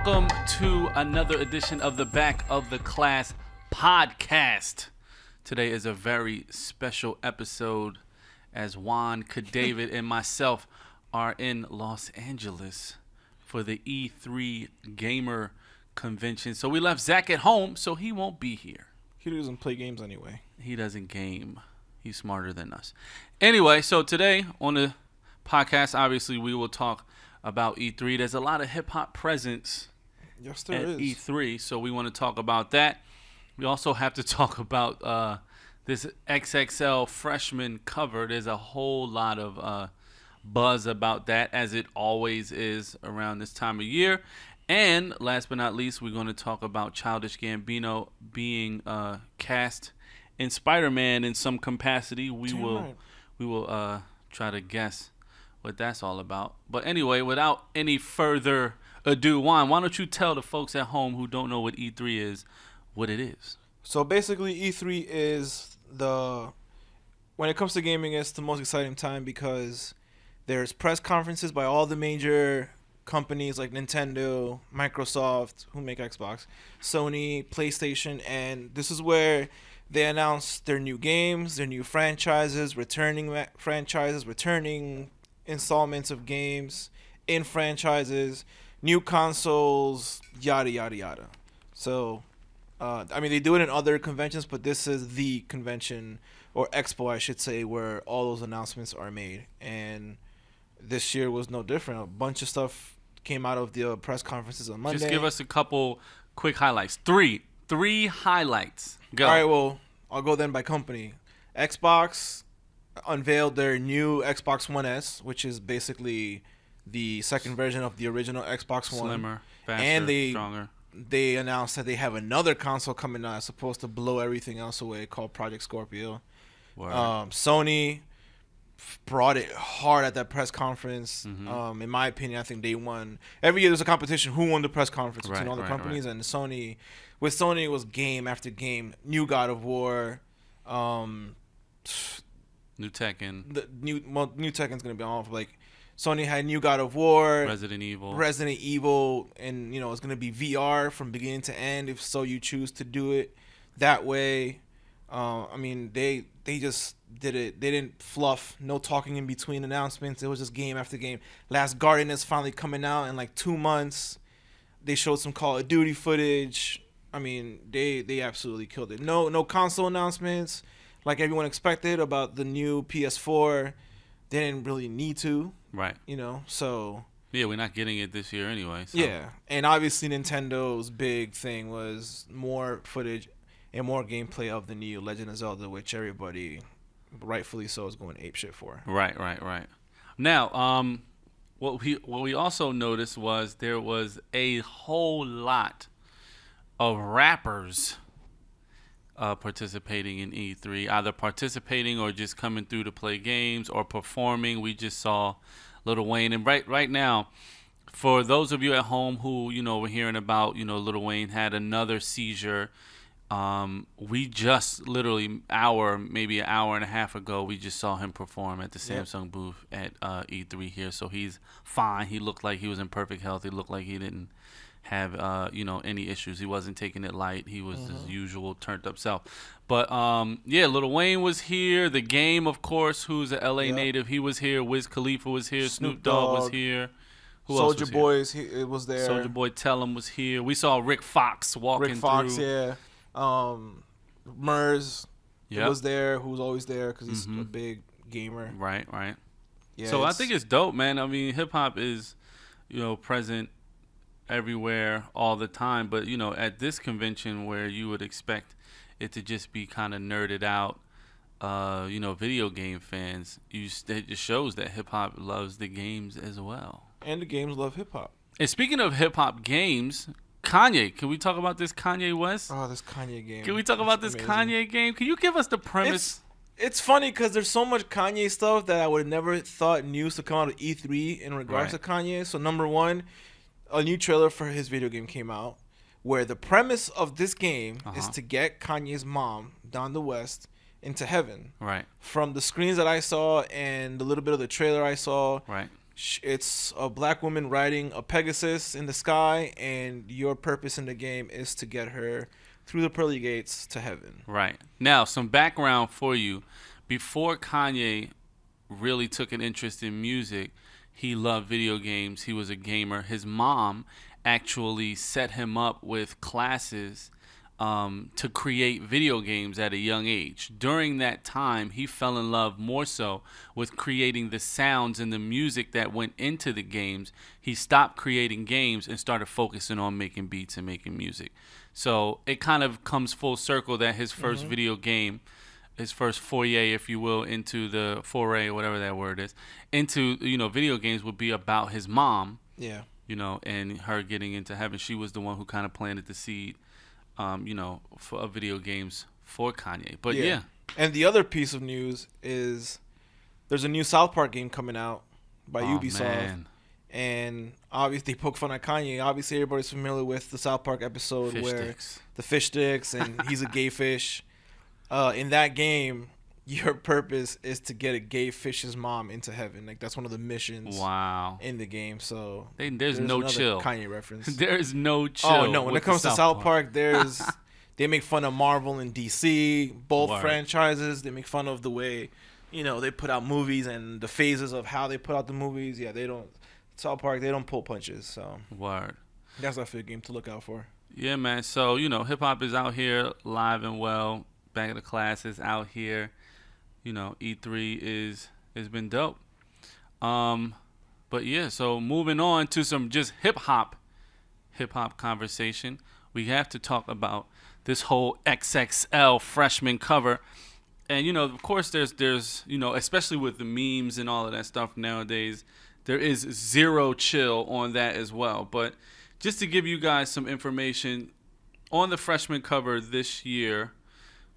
welcome to another edition of the Back of the Class podcast. Today is a very special episode as Juan, Cadavid, and myself are in Los Angeles for the E3 Gamer Convention. So we left Zach at home, so he won't be here. He doesn't play games anyway. He doesn't game. He's smarter than us. Anyway, so today on the podcast, obviously, we will talk about E3. There's a lot of hip-hop presence at E3, so we want to talk about that. We also have to talk about this XXL Freshman cover. There's a whole lot of buzz about that, as it always is around this time of year. And last but not least, we're going to talk about Childish Gambino being cast in SpiderMan in some capacity. We will try to guess what that's all about. But anyway, without any further ado, Juan, why don't you tell the folks at home who don't know what E3 is, what it is? So basically, E3 is when it comes to gaming, it's the most exciting time because there's press conferences by all the major companies like Nintendo, Microsoft, who make Xbox, Sony, PlayStation, and this is where they announce their new games, their new franchises, returning installments of games in franchises, new consoles, yada yada yada. So they do it in other conventions, but this is the convention, or expo I should say, where all those announcements are made. And this year was no different. A bunch of stuff came out of the press conferences on Monday. Just give us a couple quick highlights. Three highlights. Go. All right, well, I'll go then by company. Xbox unveiled their new Xbox One S, which is basically the second version of the original Xbox One. Slimmer, faster, stronger. They announced that they have another console coming out supposed to blow everything else away, called Project Scorpio. Sony brought it hard at that press conference. In my opinion, I think they won. Every year there's a competition who won the press conference between all the companies, and Sony it was game after game. New God of War, New Tekken. New Tekken's gonna be on. Like, Sony had New God of War, Resident Evil, and it's gonna be VR from beginning to end if so you choose to do it that way. They just did it. They didn't fluff. No talking in between announcements. It was just game after game. Last Guardian is finally coming out in like 2 months. They showed some Call of Duty footage. They absolutely killed it. No console announcements like everyone expected about the new PS4. They didn't really need to. Right. So. Yeah, we're not getting it this year anyway. So. Yeah, and obviously Nintendo's big thing was more footage and more gameplay of the new Legend of Zelda, which everybody, rightfully so, is going apeshit for. Right. Now, what we also noticed was there was a whole lot of rappers participating in E3, either participating or just coming through to play games or performing. We just saw Lil Wayne, and right now, for those of you at home who were hearing about Lil Wayne had another seizure. We just literally maybe an hour and a half ago, we just saw him perform at the Samsung booth at E3 here. So he's fine. He looked like he was in perfect health. He looked like he didn't have any issues. He wasn't taking it light. He was his usual turned up self. But Lil Wayne was here. The Game, of course, who's a LA native, he was here. Wiz Khalifa was here. Snoop Dogg was here. Who else was Soulja Boy here? was there. Soulja Boy Tellum was here. We saw Rick Fox walking through. Yeah. Murs was there, who's always there because he's a big gamer. Right. Yeah, so I think it's dope, man. Hip hop is, present everywhere all the time. But at this convention where you would expect it to just be kind of nerded out, video game fans, it just shows that hip hop loves the games as well. And the games love hip hop. And speaking of hip hop games. Kanye, can we talk about this Kanye West? Oh, this Kanye game. Can we talk about this amazing Kanye game? Can you give us the premise? It's funny because there's so much Kanye stuff that I would have never thought news to come out of E3 in regards to Kanye. So number one, a new trailer for his video game came out where the premise of this game is to get Kanye's mom, Donda West, into heaven. Right. From the screens that I saw and the little bit of the trailer I saw, It's a black woman riding a Pegasus in the sky, and your purpose in the game is to get her through the pearly gates to heaven. Right. Now, some background for you. Before Kanye really took an interest in music, he loved video games. He was a gamer. His mom actually set him up with classes to create video games at a young age. During that time, he fell in love more so with creating the sounds and the music that went into the games. He stopped creating games and started focusing on making beats and making music. So it kind of comes full circle that his first video game, his first foray, if you will, into the foray, or whatever that word is, into, video games would be about his mom. Yeah. And her getting into heaven. She was the one who kind of planted the seed, for video games for Kanye. But yeah. And the other piece of news is there's a new South Park game coming out by Ubisoft. Man. And obviously, they poke fun at Kanye. Obviously, everybody's familiar with the South Park episode the fish sticks, and he's a gay fish. In that game, your purpose is to get a gay fish's mom into heaven. Like, that's one of the missions. Wow. In the game. So there's no chill. Kanye reference. There is no chill. Oh no! When it comes to South Park, they make fun of Marvel and DC, both franchises. They make fun of the way, they put out movies and the phases of how they put out the movies. Yeah, they don't. South Park, they don't pull punches. So that's a good game to look out for. Yeah, man. So hip hop is out here live and well. Back of the Class is out here. E3 has been dope. But yeah, so moving on to some just hip hop conversation, we have to talk about this whole XXL Freshman cover. And of course there's especially with the memes and all of that stuff nowadays, there is zero chill on that as well. But just to give you guys some information on the Freshman cover this year,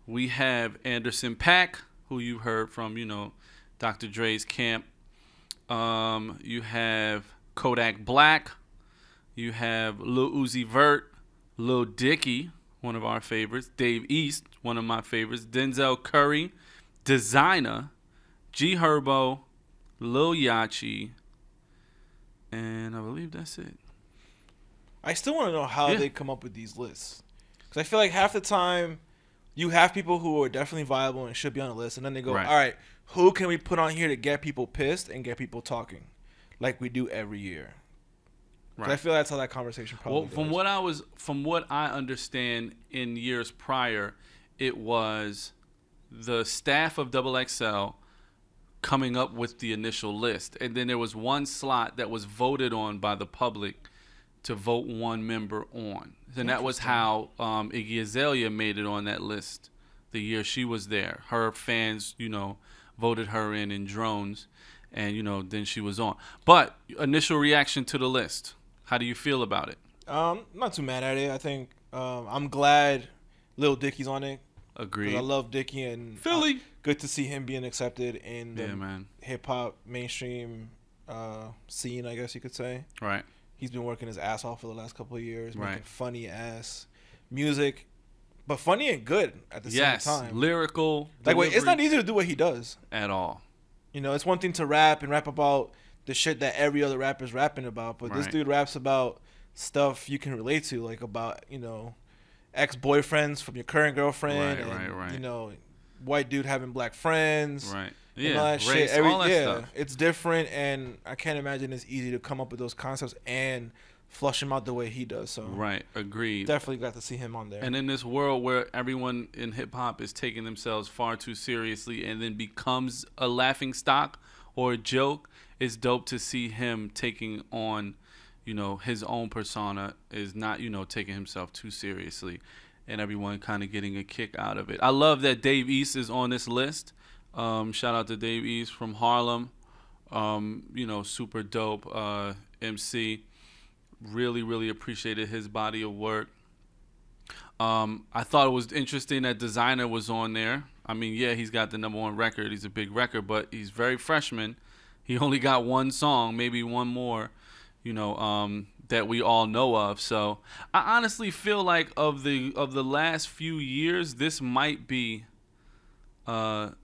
we have Anderson .Paak, who you heard from, Dr. Dre's camp. You have Kodak Black. You have Lil Uzi Vert, Lil Dicky, one of our favorites. Dave East, one of my favorites. Denzel Curry, Designer, G Herbo, Lil Yachty, and I believe that's it. I still want to know how they come up with these lists, because I feel like half the time you have people who are definitely viable and should be on the list, and then they go, all right, who can we put on here to get people pissed and get people talking, like we do every year? Right. I feel that's how that conversation probably goes. From what I understand, in years prior, it was the staff of XXL coming up with the initial list, and then there was one slot that was voted on by the public to vote one member on. And that was how Iggy Azalea made it on that list the year she was there. Her fans, voted her in drones, and, then she was on. But initial reaction to the list, how do you feel about it? Not too mad at it. I think I'm glad Lil Dicky's on it. Agreed. I love Dicky, and Philly. Good to see him being accepted in the hip-hop mainstream scene, I guess you could say. Right. He's been working his ass off for the last couple of years, making funny-ass music, but funny and good at the same time. Lyrical. It's not easy to do what he does. At all. It's one thing to rap about the shit that every other rapper's rapping about, but this dude raps about stuff you can relate to, like about, ex-boyfriends from your current girlfriend, white dude having black friends, yeah, all that race, shit. all that stuff. It's different, and I can't imagine it's easy to come up with those concepts and flush them out the way he does. So agreed. Definitely got to see him on there. And in this world where everyone in hip hop is taking themselves far too seriously and then becomes a laughing stock or a joke, it's dope to see him taking on, his own persona, is not, taking himself too seriously, and everyone kind of getting a kick out of it. I love that Dave East is on this list. Shout out to Dave East from Harlem. Super dope MC. Really, really appreciated his body of work. I thought it was interesting that Designer was on there. I mean, yeah, he's got the #1 record. He's a big record, but he's very freshman. He only got one song, maybe one more, that we all know of. So I honestly feel like of the last few years, this might be the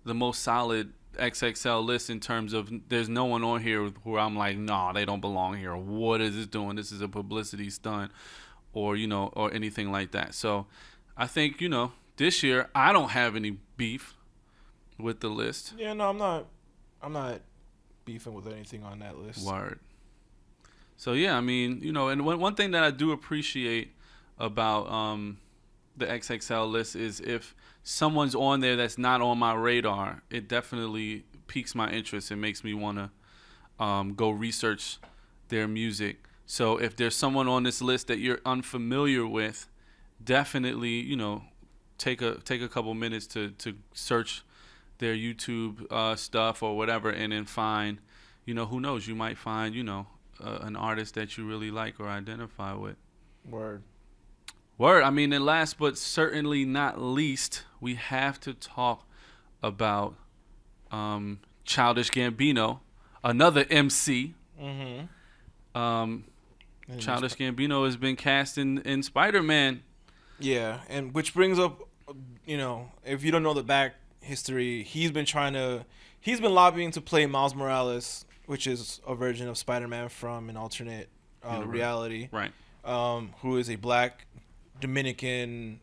most solid XXL list in terms of there's no one on here where I'm like, nah, they don't belong here. What is this doing? This is a publicity stunt, or or anything like that. So I think this year I don't have any beef with the list. Yeah, no, I'm not beefing with anything on that list. Word. So yeah, I mean, and one thing that I do appreciate about the XXL list is if someone's on there that's not on my radar, it definitely piques my interest and makes me want to go research their music. So if there's someone on this list that you're unfamiliar with, definitely take a couple minutes to search their YouTube stuff or whatever, and then find, who knows, you might find an artist that you really like or identify with. Word. I mean, and last but certainly not least, we have to talk about Childish Gambino, another MC. Mm-hmm. Childish Gambino has been cast in SpiderMan. Yeah, and which brings up, if you don't know the back history, he's been lobbying to play Miles Morales, which is a version of Spider-Man from an alternate reality. Right. Who is a black Dominican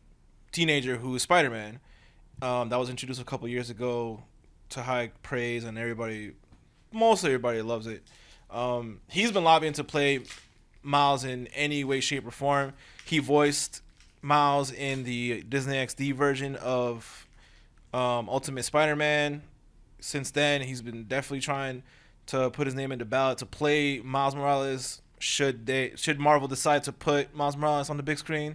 teenager who is Spider-Man. That was introduced a couple years ago to high praise, and most everybody loves it. He's been lobbying to play Miles in any way, shape, or form. He voiced Miles in the Disney XD version of Ultimate Spider-Man. Since then, he's been definitely trying to put his name in the ballot to play Miles Morales should Marvel decide to put Miles Morales on the big screen.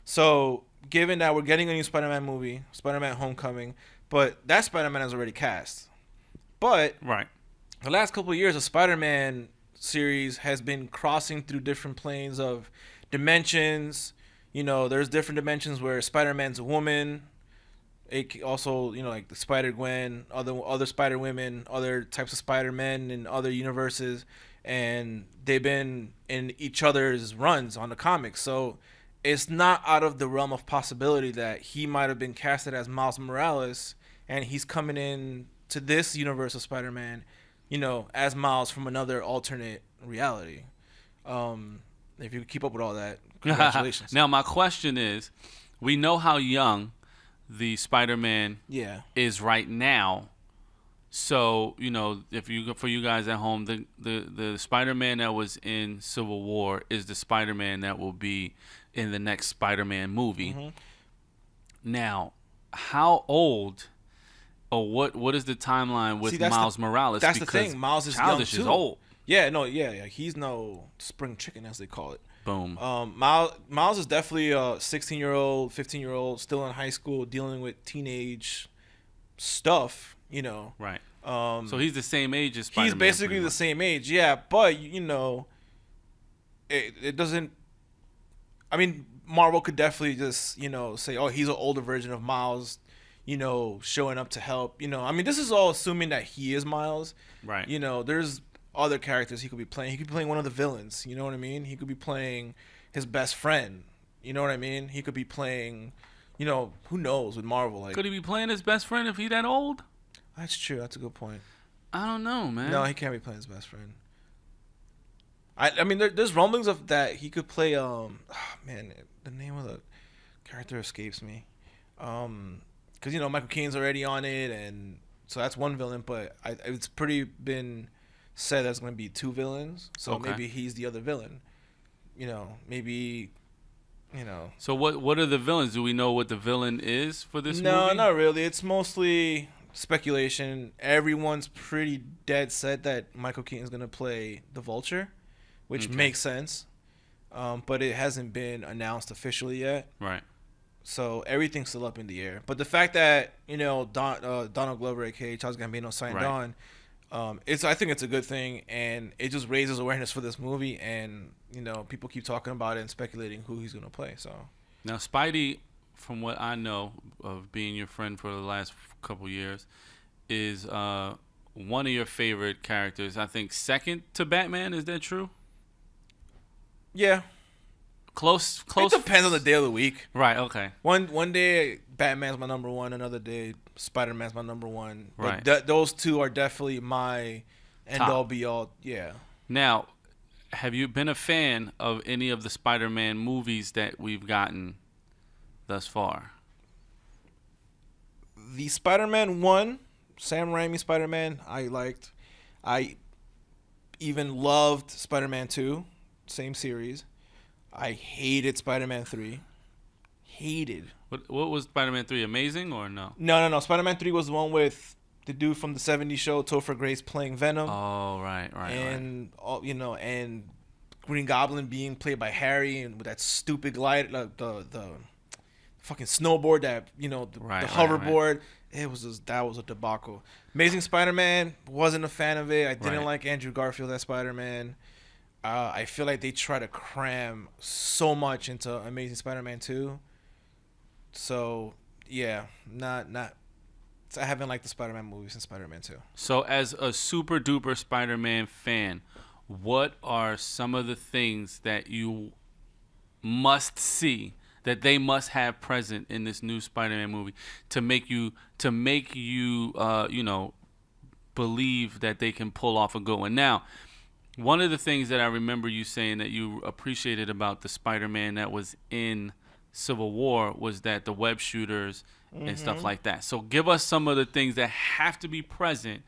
So, given that we're getting a new Spider-Man movie, Spider-Man Homecoming, but that Spider-Man is already cast. But right, the last couple of years, the Spider-Man series has been crossing through different planes of dimensions. There's different dimensions where Spider-Man's a woman. Also, like the Spider-Gwen, other Spider-Women, other types of Spider-Men in other universes. And they've been in each other's runs on the comics. So it's not out of the realm of possibility that he might have been casted as Miles Morales, and he's coming in to this universe of Spider-Man, as Miles from another alternate reality. If you keep up with all that, congratulations. Now, my question is, we know how young the Spider-Man is right now. So, for you guys at home, the Spider-Man that was in Civil War is the Spider-Man that will be in the next Spider-Man movie. Mm-hmm. Now, how old or what is the timeline with Miles Morales? That's because the thing. Miles is Childish young too. Is old. Yeah, no, yeah. He's no spring chicken, as they call it. Boom. Miles is definitely a 16-year-old, 15-year-old, still in high school, dealing with teenage stuff. Right. So he's the same age as Spider-Man. He's basically the same age, yeah. But it doesn't. I mean, Marvel could definitely just say, oh, he's an older version of Miles, showing up to help. I mean, this is all assuming that he is Miles. Right. There's other characters he could be playing. He could be playing one of the villains. You know what I mean? He could be playing his best friend. You know what I mean? He could be playing. Who knows with Marvel? Like, could he be playing his best friend if he that old? That's true. That's a good point. I don't know, man. No, he can't be playing his best friend. I mean, there's rumblings of that he could play. Man, the name of the character escapes me. Because Michael Keaton's already on it, and so that's one villain. But it's pretty been said there's going to be two villains. So maybe he's the other villain. Maybe. So what are the villains? Do we know what the villain is for this movie? No, not really. It's mostly speculation. Everyone's pretty dead set that Michael Keaton's going to play the Vulture, which makes sense. But it hasn't been announced officially yet. Right. So everything's still up in the air. But the fact that, Donald Glover, a.k.a. Childish Gambino, signed on, I think it's a good thing, and it just raises awareness for this movie, and people keep talking about it and speculating who he's gonna play. So now Spidey, from what I know of being your friend for the last couple years, is one of your favorite characters. I think second to Batman. Is that true? Yeah. Close. It depends on the day of the week. Right. Okay. One day Batman's my number one. Another day Spider-Man's my number one. Right. But those two are definitely my end all be all. Yeah. Now, have you been a fan of any of the Spider-Man movies that we've gotten thus far? The Spider-Man 1, Sam Raimi Spider-Man, I liked. I even loved Spider-Man 2, same series. I hated Spider-Man 3. Hated. What was Spider-Man 3? Amazing or no? No. Spider-Man 3 was the one with the dude from the '70s show, Topher Grace, playing Venom. Oh, right. And and Green Goblin being played by Harry, and with that stupid glide, the fucking snowboard, that the hoverboard. Right. That was a debacle. Amazing Spider-Man, wasn't a fan of it. I didn't like Andrew Garfield as Spider-Man. I feel like they try to cram so much into Amazing Spider-Man 2. So yeah, not. I haven't liked the Spider-Man movie since Spider-Man 2. So as a super duper Spider-Man fan, what are some of the things that you must see, that they must have present in this new Spider-Man movie to make you believe that they can pull off a good one? Now, one of the things that I remember you saying that you appreciated about the Spider-Man that was in Civil War was that the web shooters and stuff like that. So give us some of the things that have to be present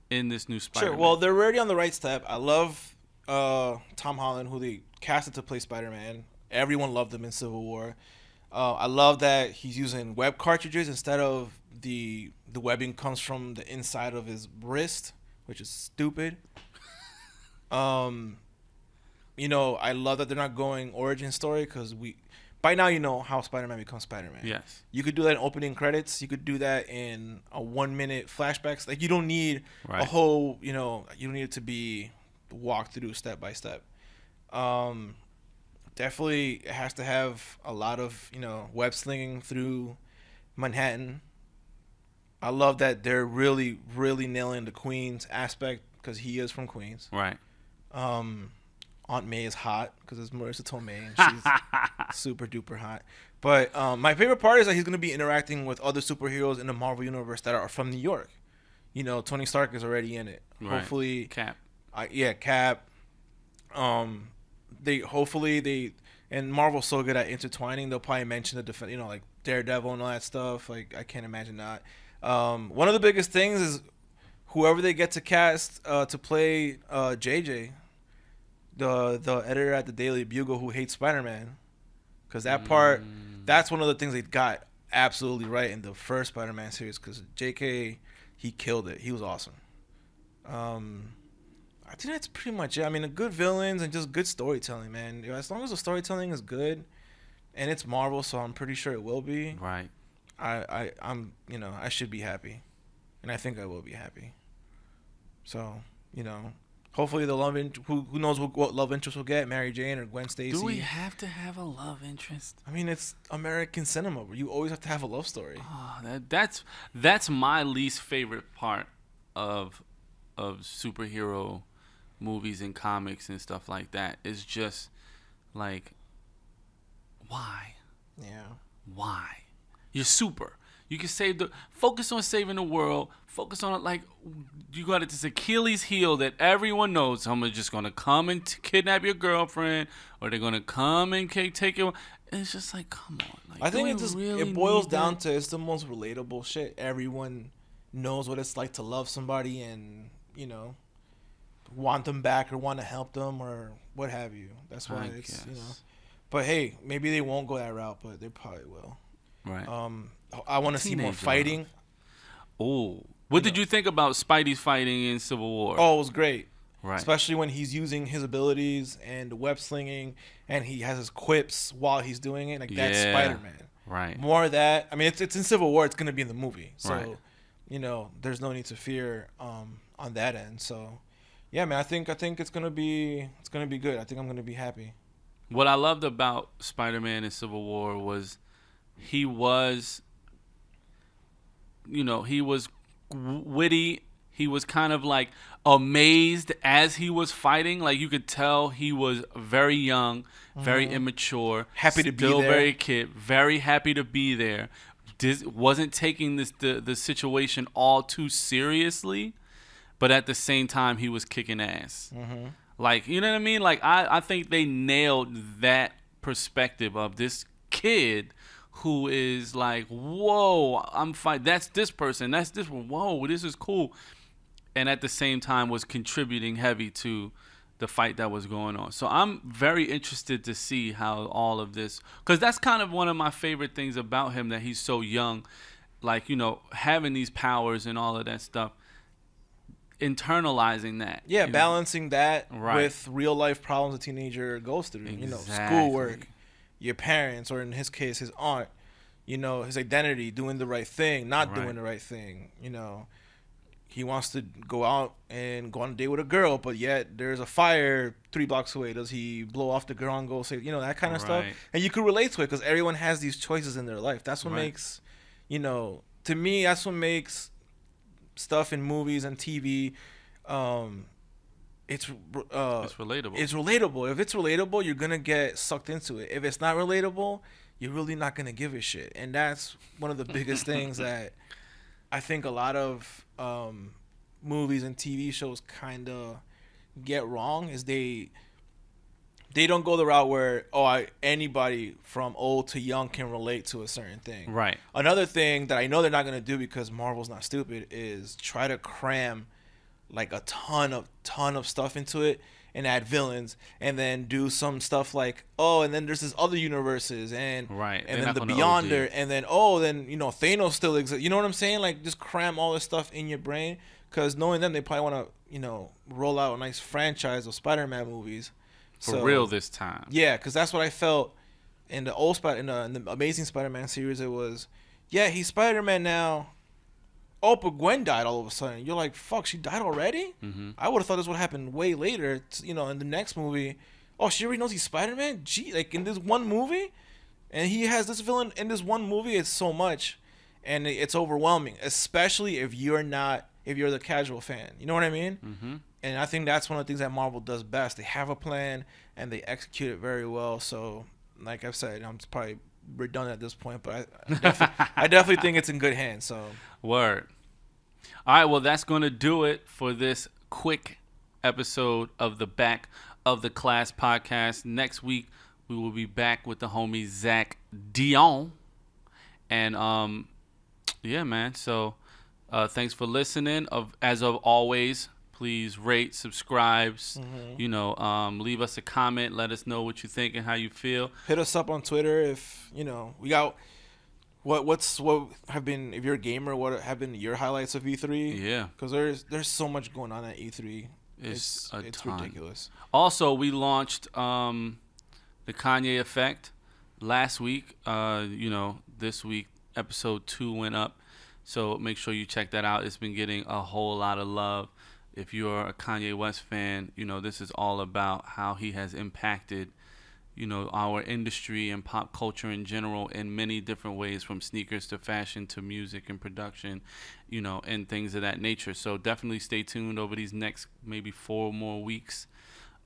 in this new Spider-Man. Sure. Well, they're already on the right step. I love Tom Holland, who they casted to play Spider-Man. Everyone loved him in Civil War. I love that he's using web cartridges instead of the webbing comes from the inside of his wrist, which is stupid. I love that they're not going origin story, because by now you know how Spider-Man becomes Spider-Man. Yes. You could do that in opening credits. You could do that in a 1-minute flashbacks. Like, you don't need a whole, you don't need it to be walked through step by step. Definitely it has to have a lot of, web slinging through Manhattan. I love that they're really, really nailing the Queens aspect, because he is from Queens. Right. Aunt May is hot because it's Marissa Tomei, and she's super duper hot. But my favorite part is that he's going to be interacting with other superheroes in the Marvel Universe that are from New York. Tony Stark is already in it. Right. Hopefully. Cap. Cap. And Marvel's so good at intertwining. They'll probably mention the like Daredevil and all that stuff. Like, I can't imagine not. One of the biggest things is whoever they get to cast to play JJ. The editor at the Daily Bugle who hates Spider-Man, because that part, that's one of the things they got absolutely right in the first Spider-Man series, because JK, he killed it. He was awesome. I think that's pretty much it. I mean, good villains and just good storytelling, man. As long as the storytelling is good, and it's Marvel, so I'm pretty sure it will be. Right. I'm I should be happy, and I think I will be happy. So hopefully the who knows what love interest we'll get, Mary Jane or Gwen Stacy. Do we have to have a love interest? I mean, it's American cinema where you always have to have a love story. Oh, that's my least favorite part of superhero movies and comics and stuff like that. It's just like, why? Yeah. Why? You're super. You can focus on saving the world. Focus on it, like, you got this Achilles heel that everyone knows. Someone's just gonna come and kidnap your girlfriend, or they're gonna come and take you. It's just like, come on. Like, I think it boils down to, it's the most relatable shit. Everyone knows what it's like to love somebody and want them back or want to help them or what have you. That's why it's But hey, maybe they won't go that route, but they probably will. Right. I want to see more fighting. Oh, what did you think about Spidey's fighting in Civil War? Oh, it was great. Right. Especially when he's using his abilities and the web slinging, and he has his quips while he's doing it. Like, that's Spider-Man. Right. More of that. I mean, it's in Civil War. It's going to be in the movie. So, there's no need to fear on that end. So, yeah, man, I think it's going to be good. I think I'm going to be happy. What I loved about Spider-Man in Civil War was he was witty. he was kind of like amazed as he was fighting. Like you could tell he was very young, very immature, happy to be there, still very kid, very happy to be there. Wasn't taking the situation all too seriously, but at the same time he was kicking ass. Like, you know what I mean? Like I think they nailed that perspective of this kid who is like, whoa, I'm fighting. That's this person. That's this one. Whoa, this is cool. And at the same time was contributing heavy to the fight that was going on. So I'm very interested to see how all of this, because that's kind of one of my favorite things about him, that he's so young, like, you know, having these powers and all of that stuff, internalizing that. Yeah, balancing that with real life problems a teenager goes through. Exactly. You know, schoolwork, your parents, or in his case, his aunt, you know, his identity, doing the right thing, not doing the right thing, you know. He wants to go out and go on a date with a girl, but yet there's a fire 3 blocks away. Does he blow off the girl and go say, you know, that kind of stuff? And you could relate to it because everyone has these choices in their life. That's what makes, you know, to me, that's what makes stuff in movies and TV, it's relatable. It's relatable. If it's relatable, you're going to get sucked into it. If it's not relatable, you're really not going to give a shit. And that's one of the biggest things that I think a lot of movies and TV shows kind of get wrong is they don't go the route where anybody from old to young can relate to a certain thing. Right. Another thing that I know they're not going to do because Marvel's not stupid is try to cram like a ton of stuff into it and add villains and then do some stuff like, and then there's this other universes and then the Beyonder and then then, you know, Thanos still exists. You know what I'm saying? Like, just cram all this stuff in your brain, because knowing them, they probably want to, you know, roll out a nice franchise of SpiderMan movies for real this time. Yeah, because that's what I felt in the old in the Amazing Spider-Man series. It was, he's Spider-Man now. Oh, but Gwen died all of a sudden. You're like, fuck, she died already? Mm-hmm. I would have thought this would happen way later. You know, in the next movie, she already knows he's Spider-Man? Gee, like in this one movie? And he has this villain in this one movie. It's so much. And it's overwhelming, especially if you're the casual fan. You know what I mean? Mm-hmm. And I think that's one of the things that Marvel does best. They have a plan, and they execute it very well. So, like I've said, I'm probably redundant at this point, but I definitely think it's in good hands. So, word. All right, well, that's going to do it for this quick episode of the Back of the Class podcast. Next week, we will be back with the homie Zach Dion. And, yeah, man. So, thanks for listening. As of always, please rate, subscribe, you know, leave us a comment. Let us know what you think and how you feel. Hit us up on Twitter if, you know, we got... What have been, if you're a gamer, what have been your highlights of E3? Yeah. Because there's so much going on at E3. It's ridiculous. Also, we launched the Kanye Effect last week. You know, this week, episode 2 went up. So make sure you check that out. It's been getting a whole lot of love. If you're a Kanye West fan, you know, this is all about how he has impacted, you know, our industry and pop culture in general in many different ways, from sneakers to fashion to music and production, you know, and things of that nature. So definitely stay tuned over these next maybe 4 more weeks.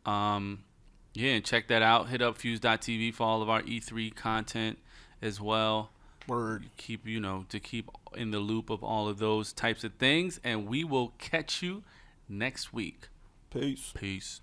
And check that out. Hit up fuse.tv for all of our E3 content as well. Word. Keep in the loop of all of those types of things. And we will catch you next week. Peace. Peace.